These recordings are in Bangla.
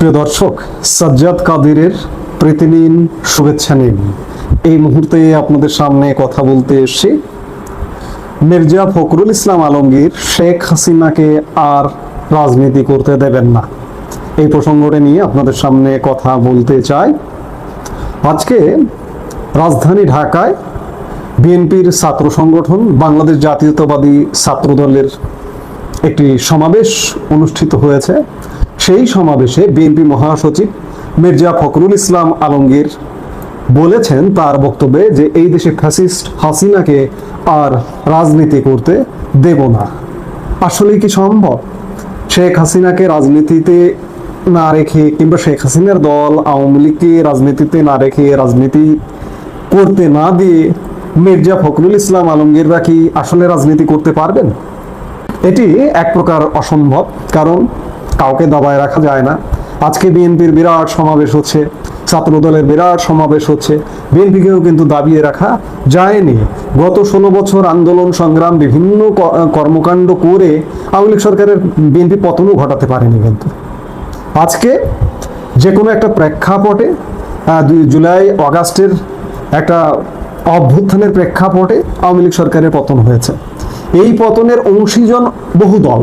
প্রিয় দর্শক, সাজ্জাদ কাদিরের প্রীতি নিন, শুভেচ্ছা নিন। এই মুহূর্তে আপনাদের সামনে কথা বলতে এসেছি মির্জা ফখরুল ইসলাম আলমগীর শেখ হাসিনাকে আর রাজনীতি করতে দেবেন না, এই প্রসঙ্গটা নিয়ে আপনাদের সামনে কথা বলতে চাই। আজকে রাজধানী ঢাকায় বিএনপির ছাত্র সংগঠন বাংলাদেশ জাতীয়তাবাদী ছাত্র দলের একটি সমাবেশ অনুষ্ঠিত হয়েছে। সেই সমাবেশে বিএনপি মহাসচিব মির্জা ফখরুল ইসলাম আলমগীর বলেছেন তার বক্তব্যে যে এই দেশে ফ্যাসিস্ট হাসিনাকে আর রাজনীতি করতে দেব না। আসলে কি সম্ভব? শেখ হাসিনাকে রাজনীতিতে না রেখে কিংবা শেখ হাসিনার দল আওয়ামী লীগকে রাজনীতিতে না রেখে, রাজনীতি করতে না দিয়ে মির্জা ফখরুল ইসলাম আলমগীররা কি আসলে রাজনীতি করতে পারবেন? এটি এক প্রকার অসম্ভব, কারণ কাউকে দাবায় রাখা যায় না। আজকে বিএনপির বিরাট সমাবেশ হচ্ছে, ছাত্র দলের বিরাট সমাবেশ হচ্ছে, বিএনপিকেও কিন্তু দাবিয়ে রাখা যায়নি। গত 16 বছর আন্দোলন সংগ্রাম বিভিন্ন কর্মকাণ্ড করে আওয়ামী লীগ সরকারের বিএনপি পতনও ঘটাতে পারেনি। কিন্তু আজকে যে কোনো একটা প্রেক্ষাপটে 2 জুলাই আগস্টের একটা অভ্যুত্থানের প্রেক্ষাপটে আওয়ামী লীগ সরকারের পতন হয়েছে। এই পতনের অংশীজন বহু দল,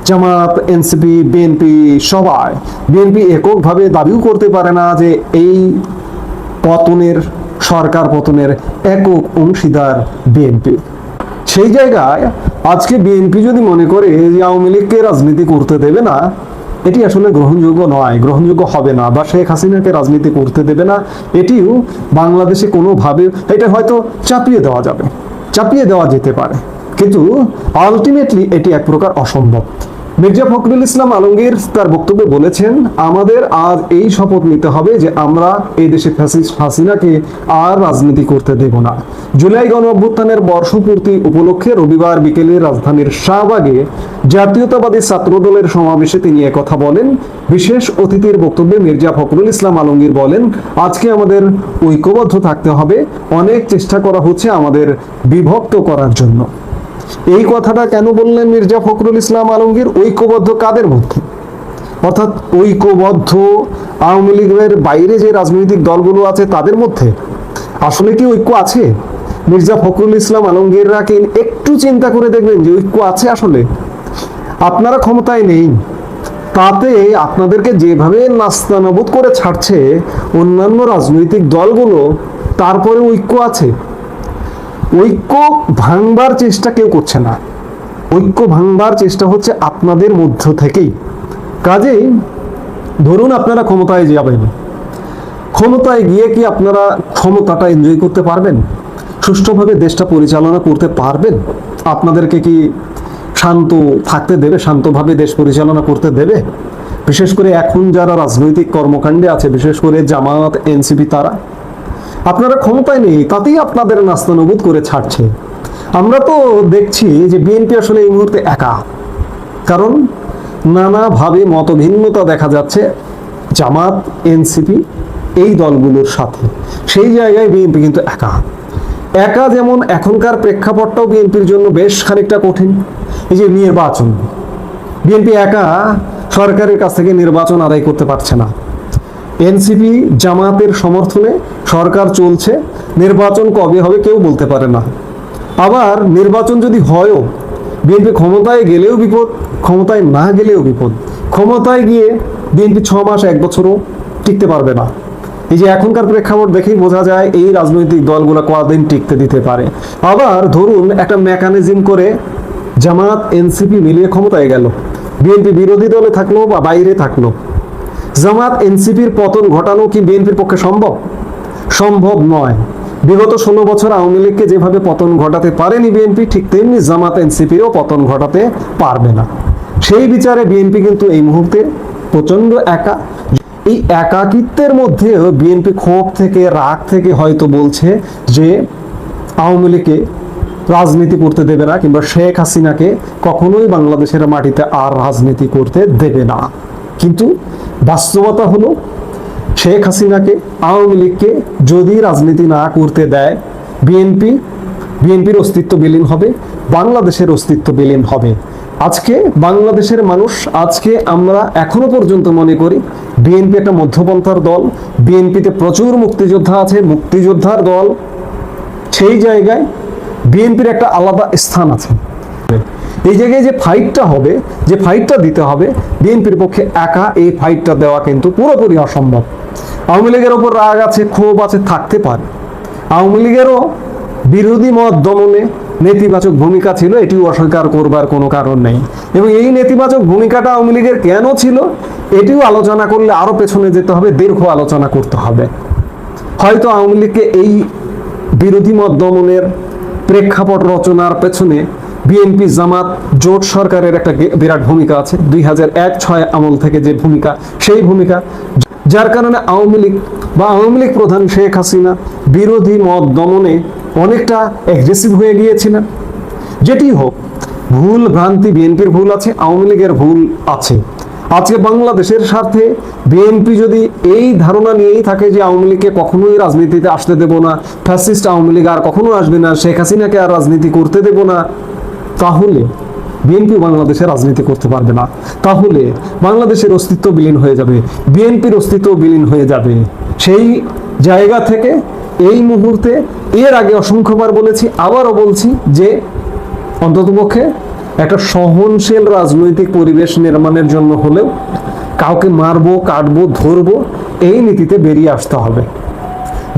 জামাত, এনসিপি, বিএনপি, সবাই। বিএনপি এককভাবে দাবিও করতে পারে না যে এই পতনের, সরকার পতনের একক অংশীদার বিএনপি। সেই জায়গায় আজকে বিএনপি যদি মনে করে যে আওয়ামী লীগকে রাজনীতি করতে দেবে না, এটি আসলে গ্রহণযোগ্য নয়, গ্রহণযোগ্য হবে না। বা শেখ হাসিনাকে রাজনীতি করতে দেবে না, এটিও বাংলাদেশে কোনোভাবে, এটা হয়তো চাপিয়ে দেওয়া যাবে, চাপিয়ে দেওয়া যেতে পারে, কিন্তু আলটিমেটলি এটি এক প্রকার অসম্ভব। মির্জা ফখরুল ইসলাম আলমগীর তার বক্তব্যে বলেছেন, আমাদের আজ এই শপথ নিতে হবে যে আমরা এই দেশে ফ্যাসিস্ট হাসিনাকে আর রাজনীতি করতে দেব না। জুলাই গণ অভ্যুত্থানের বর্ষপূর্তি উপলক্ষে রবিবার বিকেলে রাজধানীর শাহবাগে জাতীয়তাবাদী ছাত্র দলের সমাবেশে তিনি একথা বলেন। বিশেষ অতিথির বক্তব্যে মির্জা ফখরুল ইসলাম আলমগীর বলেন, আজকে আমাদের ঐক্যবদ্ধ থাকতে হবে। অনেক চেষ্টা করা হচ্ছে আমাদের বিভক্ত করার জন্য। এই কথাটা কেন বললেন মির্জা ফখরুল ইসলাম আলমগীর? ঐক্যবদ্ধ কাদের মধ্যে? অর্থাৎ ঐক্যবদ্ধ আওয়ামী লীগের বাইরে যে রাজনৈতিক দলগুলো আছে তাদের মধ্যে আসলে কি ঐক্য আছে? মির্জা ফখরুল ইসলাম আলমগীররা কি একটু চিন্তা করে দেখবেন যে ঐক্য আছে আসলে? আপনারা ক্ষমতায় নেই, তাতে আপনাদেরকে যেভাবে নাস্তানাবুদ করে ছাড়ছে অন্যান্য রাজনৈতিক দলগুলো, তারপরে ঐক্য আছে? ঐক্য ভাঙবার চেষ্টা কেউ করছে না। ঐক্য ভাঙবার চেষ্টা হচ্ছে আপনাদের মধ্য থেকেই। কাজেই ধরুন আপনারা ক্ষমতায় যাবেন, ক্ষমতায় গিয়ে কি আপনারা ক্ষমতাটা এনজয় করতে পারবেন? সুষ্ঠুভাবে দেশটা পরিচালনা করতে পারবেন? আপনাদেরকে কি শান্ত থাকতে দেবে, শান্তভাবে দেশ পরিচালনা করতে দেবে? বিশেষ করে এখন যারা রাজনৈতিক কর্মকাণ্ডে আছে, বিশেষ করে জামাত, এনসিপি, তারা, আপনারা ক্ষমতায় নেই, তাতেই আপনাদের নাস্তানাবুদ করে ছাড়ছে। আমরা তো দেখছি যে বিএনপি আসলে এই মুহূর্তে একা, কারণ নানাভাবে মতভিন্নতা দেখা যাচ্ছে জামাত, এনসিপি এই দলগুলোর সাথে। সেই জায়গায় বিএনপি কিন্তু একা একা। যেমন এখনকার প্রেক্ষাপটটাও বিএনপির জন্য বেশ খানিকটা কঠিন। এই যে নির্বাচন, বিএনপি একা সরকারের কাছ থেকে নির্বাচন আদায় করতে পারছে না। এনসিপি জামাতের সমর্থনে সরকার চলছে, নির্বাচন কবে হবে কেউ বলতে পারে না। আবার নির্বাচন যদি হয়ও, বিএনপি ক্ষমতায় গেলেও বিপদ, ক্ষমতায় না গেলেও বিপদ। ক্ষমতায় গিয়ে বিএনপি 6 মাস 1 বছরও টিকতে পারবে না। এই যে এখনকার প্রেক্ষাপট দেখেই বোঝা যায় এই রাজনৈতিক দলগুলো কতদিন টিকতে দিতে পারে। আবার ধরুন একটা মেকানিজম করে জামাত, এনসিপি মিলিয়ে ক্ষমতায় গেল, বিএনপি বিরোধী দলে থাকলো বা বাইরে থাকলো, জামাত এনসিপির পতন ঘটানো কি বিএনপির পক্ষে সম্ভব? সম্ভব নয়। বিগত 16 বছর আওয়ামী লীগকে যেভাবে পতন ঘটাতে পারেনি বিএনপি, ঠিক তেমনি জামাত এনসিপিরও পতন ঘটাতে পারবে না। সেই বিচারে বিএনপি কিন্তু এই মুহূর্তে প্রচন্ড একা। এই একাকিত্বের মধ্যে বিএনপি ক্ষোভ থেকে, রাগ থেকে হয়তো বলছে যে আওয়ামী লীগকে রাজনীতি করতে দেবে না, কিংবা শেখ হাসিনাকে কখনোই বাংলাদেশের মাটিতে আর রাজনীতি করতে দেবে না। কিন্তু বাস্তবতা হলো শেখ হাসিনাকে, আওয়ামী লীগকে যদি রাজনীতি না করতে দেয়, বিএনপির অস্তিত্ব বিলীন হবে, বাংলাদেশের অস্তিত্ব বিলীন হবে। আজকে বাংলাদেশের মানুষ, আজকে আমরা এখনো পর্যন্ত মনে করি বিএনপি একটা মধ্যপন্থার দল, বিএনপিতে প্রচুর মুক্তিযোদ্ধা আছে, মুক্তিযোদ্ধার দল। সেই জায়গায় বিএনপির একটা আলাদা স্থান আছে। এই জায়গায় যে ফাইটটা হবে, যে ফাইটটা দিতে হবে, বিএনপির পক্ষে একা এই ফাইটটা দেওয়া কিন্তু পুরোপুরি অসম্ভব। আওয়ামী লীগের ওপর রাগ আছে, ক্ষোভ আছে, থাকতে পারে। আওয়ামী লীগেরও বিরোধী মত দমনে নেতিবাচক ভূমিকা ছিল, এটিও অস্বীকার করবার কোনো কারণ নেই। এবং এই নেতিবাচক ভূমিকাটা আওয়ামী লীগের কেন ছিল, এটিও আলোচনা করলে আরো পেছনে যেতে হবে, দীর্ঘ আলোচনা করতে হবে। হয়তো আওয়ামী লীগকে এই বিরোধী মত দমনের প্রেক্ষাপট রচনার পেছনে বিএনপি জামাত জোট সরকারের একটা বিরাট ভূমিকা আছে। 2001-06 আমল থেকে যে ভূমিকা, সেই ভূমিকা, যার কারণে আওয়ামী লীগ বা আওয়ামী লীগ প্রধান শেখ হাসিনা বিরোধী মত দমনে অনেকটা অ্যাগ্রেসিভ হয়ে গিয়েছিলেন। যেটি হোক, ভুল ভ্রান্তি বিএনপির ভুল আছে, আওয়ামী লীগের ভুল আছে। আজকে বাংলাদেশের স্বার্থে বিএনপি যদি এই ধারণা নিয়েই থাকে যে আওয়ামী লীগকে কখনোই রাজনীতিতে আসতে দেব না, ফ্যাসিস্ট আওয়ামী লীগ আর কখনো আসবে না, শেখ হাসিনাকে আর রাজনীতি করতে দেব না, তাহলে বিএনপি বাংলাদেশে রাজনীতি করতে পারবে না। তাহলে বাংলাদেশের অস্তিত্ব বিলীন হয়ে যাবে, বিএনপির অস্তিত্ব বিলীন হয়ে যাবে। সেই জায়গা থেকে এই মুহূর্তে, এর আগে অসংখ্যবার বলেছি, আবারও বলছি যে অন্ততপক্ষে একটা সহনশীল রাজনৈতিক পরিবেশ নির্মাণের জন্য হলেও কাউকে মারবো, কাটবো, ধরবো, এই নীতিতে বেরিয়ে আসতে হবে।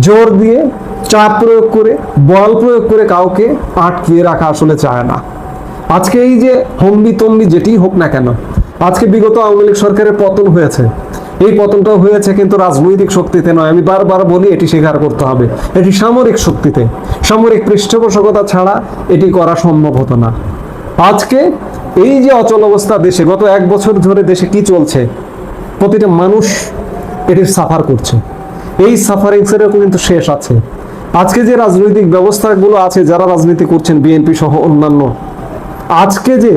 জোর দিয়ে, চাপ প্রয়োগ করে, বল প্রয়োগ করে কাউকে আটকিয়ে রাখা আসলে চায় না। আজকে এই যে হম্বি তম্বি যেটি হোক না কেন, আজকে বিগত আওয়ামী লীগ সরকারের পতন হয়েছে, এই পতনটাও হয়েছে কিন্তু রাজনৈতিক শক্তিতে নয়। আমি বারবার বলি, এটি স্বীকার করতে হবে, এটি সামরিক শক্তিতে। সামরিক পৃষ্ঠপোষকতা ছাড়া এটি করা সম্ভব হতো না। আজকে এই যে অচল অবস্থা দেশে, গত 1 বছর ধরে দেশে কি চলছে, প্রতিটা মানুষ এটি সাফার করছে। এই সাফারিংসেরও কিন্তু শেষ আছে। আজকে যে রাজনৈতিক ব্যবস্থাগুলো আছে, যারা রাজনীতি করছেন বিএনপি সহ অন্যান্য, আজকে যে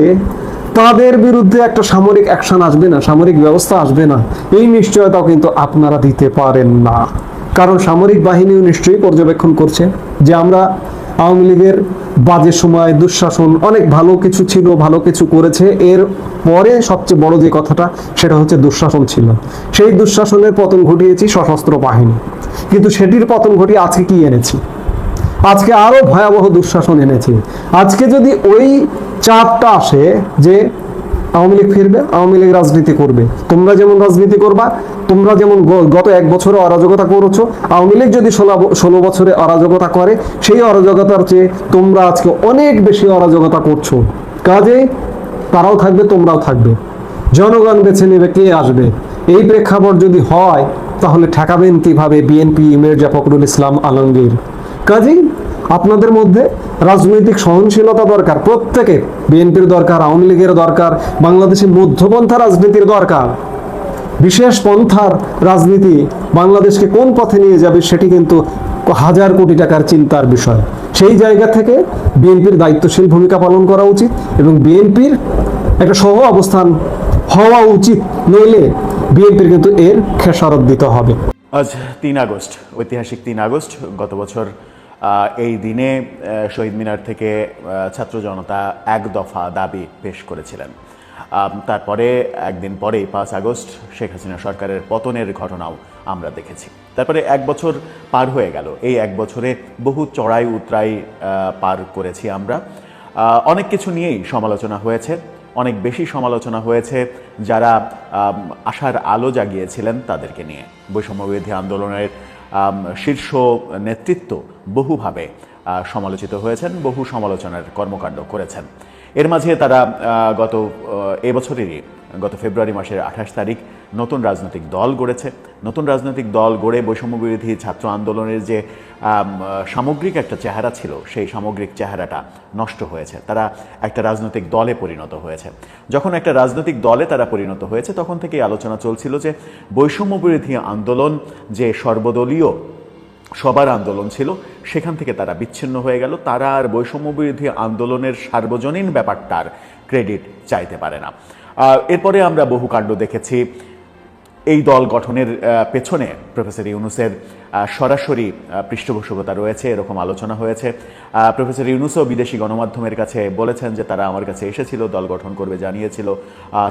তাদের বিরুদ্ধে একটা সামরিক অ্যাকশন আসবে না, সামরিক ব্যবস্থা আসবে না, এই নিশ্চয়তাও কিন্তু আপনারা দিতে পারেন না। কারণ সামরিক বাহিনীও নিশ্চয়ই পর্যবেক্ষণ করছে যে আমরা আওয়ামী লীগের বাজে সময়, দুঃশাসন, অনেক ভালো কিছু ছিল, ভালো কিছু করেছে, এর পরে সবচেয়ে বড় যে কথাটা, সেটা হচ্ছে দুঃশাসন ছিল। সেই দুঃশাসনের পতন ঘটিয়েছি সশস্ত্র বাহিনী, কিন্তু সেটির পতন ঘটিয়ে আজকে কি এনেছি? আজকে আরো ভয়াবহ দুঃশাসন এনেছে। আজকে যদি ওই চাপটা আসে যে আওয়ামী লীগ ফিরবে, আওয়ামী লীগ রাজনীতি করবে, তোমরা যেমন রাজনীতি করবা, তোমরা যেমন গত 1 বছরে অরাজকতা করেছো, আওয়ামী লীগ যদি 16 বছরে অরাজকতা করে, সেই অরাজকতার চেয়ে তোমরা আজকে অনেক বেশি অরাজকতা করছো। কাজে তারাও থাকবে, তোমরাও থাকবে, জনগণ বেছে নেবে কে আসবে। এই প্রেক্ষাপট যদি হয়, তাহলে ঠেকাবেন কিভাবে বিএনপি, মির্জা ফখরুল ইসলাম আলমগীর? কাজেই আপনাদের মধ্যে রাজনৈতিক সহনশীলতা দরকার, প্রত্যেকের। বিএনপির দরকার, আওয়ামী লীগের দরকার, বাংলাদেশে মধ্যপন্থা রাজনীতির দরকার। বিশেষ পন্থার রাজনীতি বাংলাদেশকে কোন পথে নিয়ে যাবে, সেটি কিন্তু হাজার কোটি টাকার চিন্তার বিষয়। সেই জায়গা থেকে বিএনপির দায়িত্বশীল ভূমিকা পালন করা উচিত এবং বিএনপির একটা সহ অবস্থান হওয়া উচিত, নইলে বিএনপির কিন্তু এর খেসারত দিতে হবে। আজ 3 আগস্ট, ঐতিহাসিক 3 আগস্ট। গত বছর এই দিনে শহীদ মিনার থেকে ছাত্র জনতা 1 দফা দাবি পেশ করেছিলেন। তারপরে একদিন পরেই 5 আগস্ট শেখ হাসিনা সরকারের পতনের ঘটনাও আমরা দেখেছি। তারপরে 1 বছর পার হয়ে গেল। এই 1 বছরে বহু চড়াই উতরাই পার করেছি আমরা। অনেক কিছু নিয়েই সমালোচনা হয়েছে, অনেক বেশি সমালোচনা হয়েছে যারা আশার আলো জাগিয়েছিলেন তাদেরকে নিয়ে। বৈষম্যবিরোধী আন্দোলনের শীর্ষ নেতৃত্ব বহুভাবে সমালোচিত হয়েছেন, বহু সমালোচনার কর্মকাণ্ড করেছেন। এর মাঝে তারা গত ফেব্রুয়ারি মাসের 28 তারিখ নতুন রাজনৈতিক দল গড়েছে। নতুন রাজনৈতিক দল গড়ে বৈষম্যবিরোধী ছাত্র আন্দোলনের যে সামগ্রিক একটা চেহারা ছিল, সেই সামগ্রিক চেহারাটা নষ্ট হয়েছে। তারা একটা রাজনৈতিক দলে পরিণত হয়েছে। যখন একটা রাজনৈতিক দলে তারা পরিণত হয়েছে, তখন থেকেই আলোচনা চলছিল যে বৈষম্যবিরোধী আন্দোলন যে সর্বদলীয় সবার আন্দোলন ছিল, সেখান থেকে তারা বিচ্ছিন্ন হয়ে গেল। তারা আর বৈষম্যবিরোধী আন্দোলনের সার্বজনীন ব্যাপারটার ক্রেডিট চাইতে পারে না। এরপরে আমরা বহু কাণ্ড দেখেছি। এই দল গঠনের পেছনে প্রফেসর ইউনূসের সরাসরি পৃষ্ঠপোষকতা রয়েছে এরকম আলোচনা হয়েছে। প্রফেসর ইউনূসও বিদেশি গণমাধ্যমের কাছে বলেছেন যে তারা আমার কাছে এসেছিল, দল গঠন করবে জানিয়েছিল,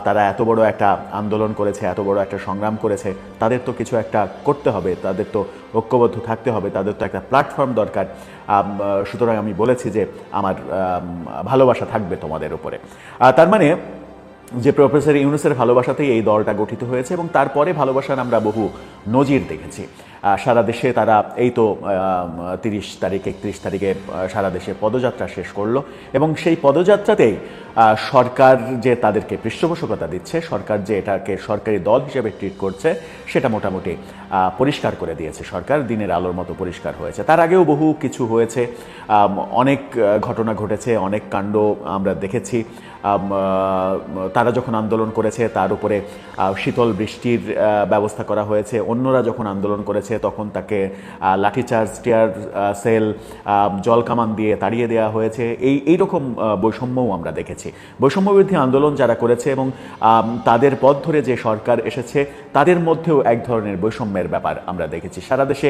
তারা এত বড় একটা আন্দোলন করেছে, এত বড় একটা সংগ্রাম করেছে, তাদের তো কিছু একটা করতে হবে, তাদের তো ঐক্যবদ্ধ থাকতে হবে, তাদের তো একটা প্ল্যাটফর্ম দরকার। সুতরাং আমি বলেছি যে আমার ভালোবাসা থাকবে তোমাদের উপরে। তার মানে যে প্রফেসর ইউনূসের ভালোবাসাতেই এই দলটা গঠিত হয়েছে এবং তারপরে ভালোবাসার আমরা বহু নজির দেখেছি। সারা দেশে তারা এই তো 30 তারিখ 31 তারিখে সারা দেশে পদযাত্রা শেষ করলো এবং সেই পদযাত্রাতেই সরকার যে তাদেরকে পৃষ্ঠপোষকতা দিচ্ছে, সরকার যে এটাকে সরকারি দল হিসেবে ট্রিট করছে, সেটা মোটামুটি পরিষ্কার করে দিয়েছে সরকার, দিনের আলোর মতো পরিষ্কার হয়েছে। তার আগেও বহু কিছু হয়েছে, অনেক ঘটনা ঘটেছে, অনেক কাণ্ড আমরা দেখেছি। তারা যখন আন্দোলন করেছে তার উপরে শীতল বৃষ্টির ব্যবস্থা করা হয়েছে, অন্যরা যখন আন্দোলন করেছে তখন তাকে লাঠিচার্জ, টিয়ার সেল, জল কামান দিয়ে তাড়িয়ে দেওয়া হয়েছে। এইরকম বৈষম্যও আমরা দেখেছি। বৈষম্যবিরোধী আন্দোলন যারা করেছে এবং তাদের পথ ধরে যে সরকার এসেছে তাদের মধ্যেও এক ধরনের বৈষম্যের ব্যাপার আমরা দেখেছি। সারা দেশে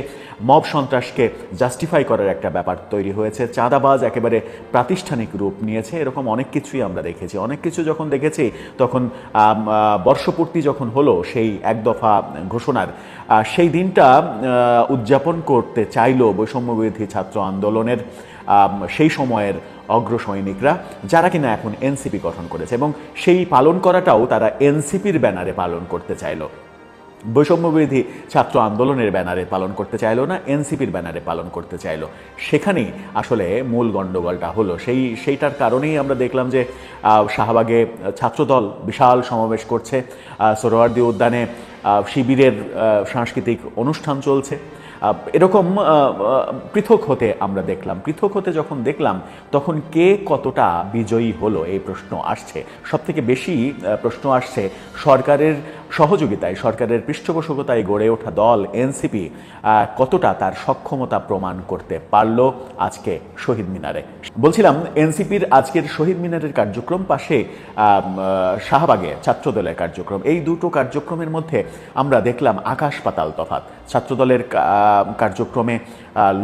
মব সন্ত্রাসকে জাস্টিফাই করার একটা ব্যাপার তৈরি হয়েছে, চাঁদাবাজ একেবারে প্রাতিষ্ঠানিক রূপ নিয়েছে, এরকম অনেক কিছুই আমরা দেখেছি। অনেক কিছু যখন দেখেছি তখন বর্ষপূর্তি যখন হলো সেই এক দফা ঘোষণার, সেই দিনটা উদযাপন করতে চাইল বৈষম্যবিরোধী ছাত্র আন্দোলনের সেই সময়ের অগ্রসৈনিকরা, যারা কিনা এখন এনসিপি গঠন করেছে এবং সেই পালন করাটাও তারা এনসিপির ব্যানারে পালন করতে চাইল। বৈষম্যবিরোধী ছাত্র আন্দোলনের ব্যানারে পালন করতে চাইলো না, এনসিপির ব্যানারে পালন করতে চাইলো। সেখানেই আসলে মূল গণ্ডগোলটা হলো। সেইটার কারণেই আমরা দেখলাম যে শাহবাগে ছাত্রদল বিশাল সমাবেশ করছে, সোহরাওয়ার্দী উদ্যানে শিবিরের সাংস্কৃতিক অনুষ্ঠান চলছে। এরকম পৃথক হতে আমরা দেখলাম। পৃথক হতে যখন দেখলাম তখন কে কতটা বিজয়ী হলো এই প্রশ্ন আসছে। সবথেকে বেশি প্রশ্ন আসছে সরকারের সহযোগিতায়, সরকারের পৃষ্ঠপোষকতায় গড়ে ওঠা দল এনসিপি কতটা তার সক্ষমতা প্রমাণ করতে পারলো আজকে শহীদ মিনারে। বলছিলাম এনসিপির আজকের শহীদ মিনারের কার্যক্রম, পাশে শাহবাগে ছাত্রদলের কার্যক্রম, এই দুটো কার্যক্রমের মধ্যে আমরা দেখলাম আকাশ পাতাল তফাৎ। ছাত্রদলের কার্যক্রমে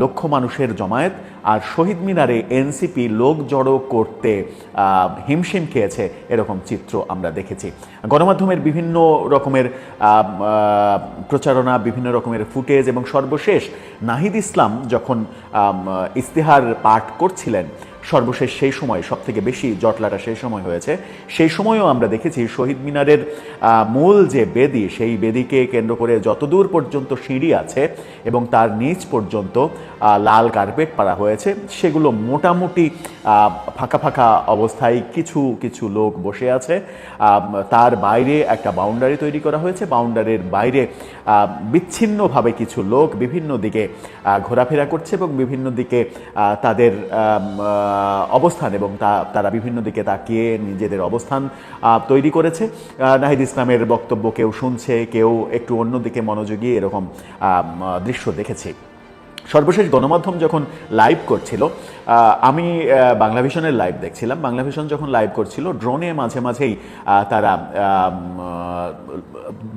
লক্ষ মানুষের জমায়েত, আর শহীদ মিনারে এনসিপি লোক জড়ো করতে হিমশিম খেয়েছে, এরকম চিত্র আমরা দেখেছি। গণমাধ্যমের বিভিন্ন রকমের প্রচারণা, বিভিন্ন রকমের ফুটেজ এবং সর্বশেষ নাহিদ ইসলাম যখন ইস্তেহার পাঠ করছিলেন, সর্বশেষ সেই সময় সবথেকে বেশি জটলাটা সেই সময় হয়েছে। সেই সময়ও আমরা দেখেছি শহীদ মিনারের মূল যে বেদি, সেই বেদিকে কেন্দ্র করে যতদূর পর্যন্ত সিঁড়ি আছে এবং তার নিচ পর্যন্ত লাল কার্পেট পাড়া হয়েছে, সেগুলো মোটামুটি ফাঁকা ফাঁকা অবস্থায় কিছু কিছু লোক বসে আছে। তার বাইরে একটা বাউন্ডারি তৈরি করা হয়েছে, বাউন্ডারির বাইরে বিচ্ছিন্নভাবে কিছু লোক বিভিন্ন দিকে ঘোরাফেরা করছে এবং বিভিন্ন দিকে তাদের অবস্থান এবং তারা বিভিন্ন দিকে তাকিয়ে নিজেদের অবস্থান তৈরি করেছে। নাহিদ ইসলামের বক্তব্য কেউ শুনছে, কেউ একটু অন্যদিকে মনোযোগী, এরকম দৃশ্য দেখেছি। সর্বশেষ গণমাধ্যম যখন লাইভ করছিল, আমি বাংলাভিশনের লাইভ দেখছিলাম। বাংলাভিশন যখন লাইভ করছিল, ড্রোনে মাঝে মাঝেই তারা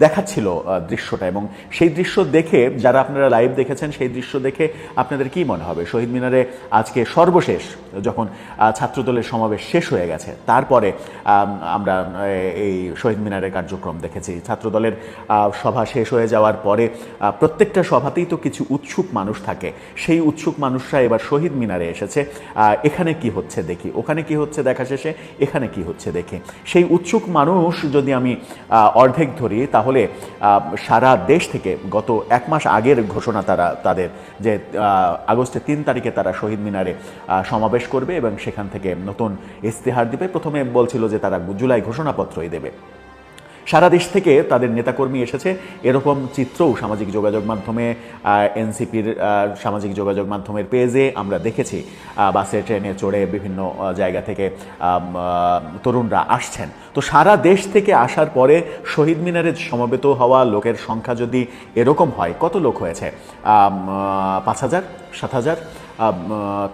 দেখাচ্ছিল দৃশ্যটা, এবং সেই দৃশ্য দেখে যারা আপনারা লাইভ দেখেছেন, সেই দৃশ্য দেখে আপনাদের কি মনে হবে? শহীদ মিনারে আজকে সর্বশেষ যখন ছাত্রদলের সমাবেশ শেষ হয়ে গেছে, তারপরে আমরা এই শহীদ মিনারের কার্যক্রম দেখেছি। ছাত্রদলের সভা শেষ হয়ে যাওয়ার পরে প্রত্যেকটা সভাতেই তো কিছু উৎসুক মানুষ থাকে, সেই উৎসুক মানুষরা এবার শহীদ মিনারে এসেছে। এখানে কি হচ্ছে দেখি, ওখানে কি হচ্ছে দেখা শেষে এখানে কি হচ্ছে দেখি। সেই উৎসুক মানুষ যদি আমি অর্ধেক ধরি, তাহলে সারা দেশ থেকে গত এক মাস আগের ঘোষণা তাদের যে আগস্টের 3 তারিখে তারা শহীদ মিনারে সমাবেশ করবে এবং সেখান থেকে নতুন ইস্তেহার দিবে। প্রথমে বলছিল যে তারা জুলাই ঘোষণাপত্রই দেবে। সারা দেশ থেকে তাদের নেতাকর্মী এসেছে, এরকম চিত্রও সামাজিক যোগাযোগ মাধ্যমে, এনসিপির সামাজিক যোগাযোগ মাধ্যমের পেজে আমরা দেখেছি। বাসে ট্রেনে চড়ে বিভিন্ন জায়গা থেকে তরুণরা আসছেন। তো সারা দেশ থেকে আসার পরে শহীদ মিনারে সমবেত হওয়া লোকের সংখ্যা যদি এরকম হয়, কত লোক হয়েছে? 5,000, 7,000?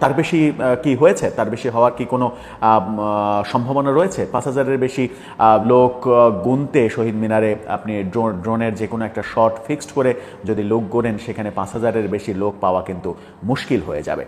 তার বেশি কি হয়েছে? তার বেশি হওয়ার কি কোনো সম্ভাবনা রয়েছে? 5,000-এর বেশি লোক গুনতে শহীদ মিনারে আপনি ড্রোনের যে কোনো একটা শট ফিক্সড করে যদি লোক গোনেন, সেখানে 5,000-এর বেশি লোক পাওয়া কিন্তু মুশকিল হয়ে যাবে।